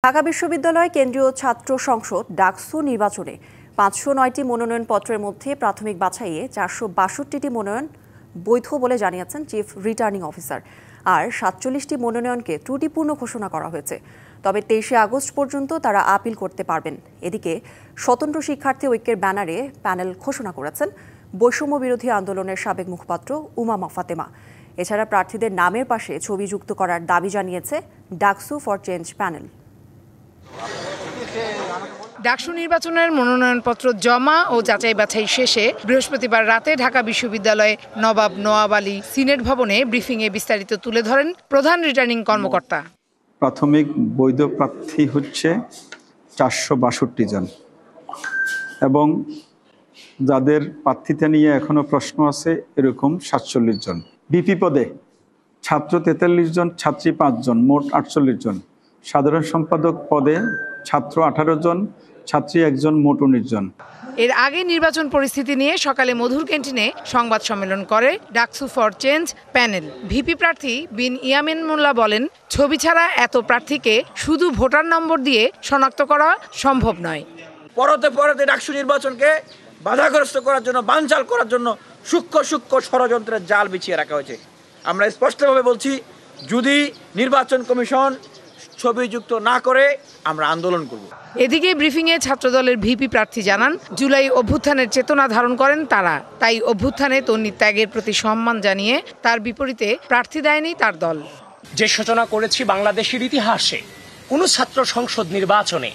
ঢাকা বিশ্ববিদ্যালয় কেন্দ্রীয় ছাত্র সংসদ ডাকসু নির্বাচনে ৫০৯টি মনোনয়নপত্রের মধ্যে প্রাথমিক বাছাইয়ে ৪৬২টি মনোনয়ন বৈধ বলে জানিয়েছেন চিফ রিটার্নিং অফিসার, আর ৪৭টি মনোনয়নকে ত্রুটিপূর্ণ ঘোষণা করা হয়েছে। তবে ২৩শে আগস্ট পর্যন্ত তারা আপিল করতে পারবেন। এদিকে স্বতন্ত্র শিক্ষার্থী ঐক্যের ব্যানারে প্যানেল ঘোষণা করেছেন বৈষম্য বিরোধী আন্দোলনের সাবেক মুখপাত্র উমামা ফাতেমা। এছাড়া প্রার্থীদের নামের পাশে ছবি যুক্ত করার দাবি জানিয়েছে DUCSU for change panel. DUCSU নির্বাচনের মনোনয়নপত্র জমা ও যাচাই বাছাই শেষে বৃহস্পতিবার রাতে ঢাকা বিশ্ববিদ্যালয়ে নবাব নওয়াব আলী সিনেট ভবনে ব্রিফিংয়ে বিস্তারিত তুলে ধরেন প্রধান রিটার্নিং কর্মকর্তা। প্রাথমিক বৈধ প্রার্থী হচ্ছে ৪৬২ জন এবং যাদের প্রার্থিতা নিয়ে এখনো প্রশ্ন আছে এরকম ৪৭ জন। বিপি পদে ছাত্র ৪৩ জন, ছাত্রী ৫ জন, মোট ৪৮ জন। সাধারণ সম্পাদক পদে ছাত্র ১৮ জন, ছাত্রী ১ জন, মোট ১৯ জন। এর আগে নির্বাচন পরিস্থিতি নিয়ে সকালে মধুর ক্যান্টিনে সংবাদ সম্মেলন করে DUCSU for change panel. VP প্রার্থী বিন ইয়ামিন মোল্লা বলেন, ছবি ছাড়া এত প্রার্থীকে শুধু ভোটার নম্বর দিয়ে শনাক্ত করা সম্ভব নয়। পরতে ডাকসু নির্বাচনকে বাধাগ্রস্ত করার জন্য, বানচাল করার জন্য সূক্ষ্ম ষড়যন্ত্রের জাল বিছিয়ে রাখা হয়েছে। আমরা স্পষ্টভাবে বলছি, যদি নির্বাচন কমিশন ছবি যুক্ত না করে আমরা আন্দোলন করব। এদিকে ব্রিফিংয়ে ছাত্রদলের ভিপি প্রার্থী জানান, জুলাই অভ্যুত্থানের চেতনা ধারণ করেন তারা, তাই অভ্যুত্থানে তন্বীর ত্যাগের প্রতি সম্মান জানিয়ে তার বিপরীতে প্রার্থী দেয়নি তার দল। যে সূচনা করেছি বাংলাদেশের ইতিহাসে কোন ছাত্র সংসদ নির্বাচনে,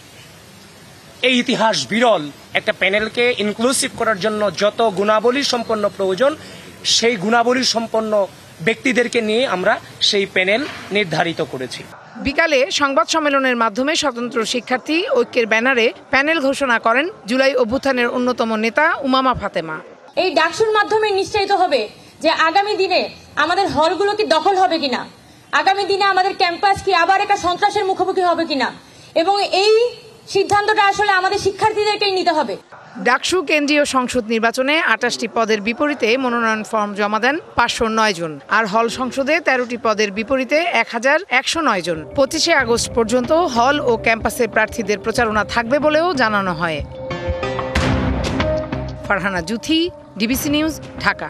এই ইতিহাস বিরল। একটা প্যানেলকে ইনক্লুসিভ করার জন্য যত গুণাবলী সম্পন্ন প্রয়োজন, সেই গুণাবলী সম্পন্ন ব্যক্তিদেরকে নিয়ে আমরা সেই প্যানেল নির্ধারিত করেছি। বিকালে সংবাদ সম্মেলনের মাধ্যমে স্বতন্ত্র শিক্ষার্থী ঐক্যের ব্যানারে প্যানেল ঘোষণা করেন জুলাই অভ্যুত্থানের অন্যতম নেতা উমামা ফাতেমা। এই ডাকসুর মাধ্যমে নিশ্চিত হবে যে আগামী দিনে আমাদের হলগুলো কি দখল হবে কিনা, আগামী দিনে আমাদের ক্যাম্পাস কি আবার একটা সন্ত্রাসের মুখোমুখি হবে কিনা, এবং এই সিদ্ধান্তটা আসলে আমাদের শিক্ষার্থীদেরকেই নিতে হবে। ডাকসু কেন্দ্রীয় সংসদ নির্বাচনে ২৮টি পদের বিপরীতে মনোনয়ন ফর্ম জমা দেন ৫০৯ জন, আর হল সংসদে ১৩টি পদের বিপরীতে ১১০৯ জন। ২৫শে আগস্ট পর্যন্ত হল ও ক্যাম্পাসে প্রার্থীদের প্রচারণা থাকবে বলেও জানানো হয়। Farhana Juthi, DBC news, Dhaka.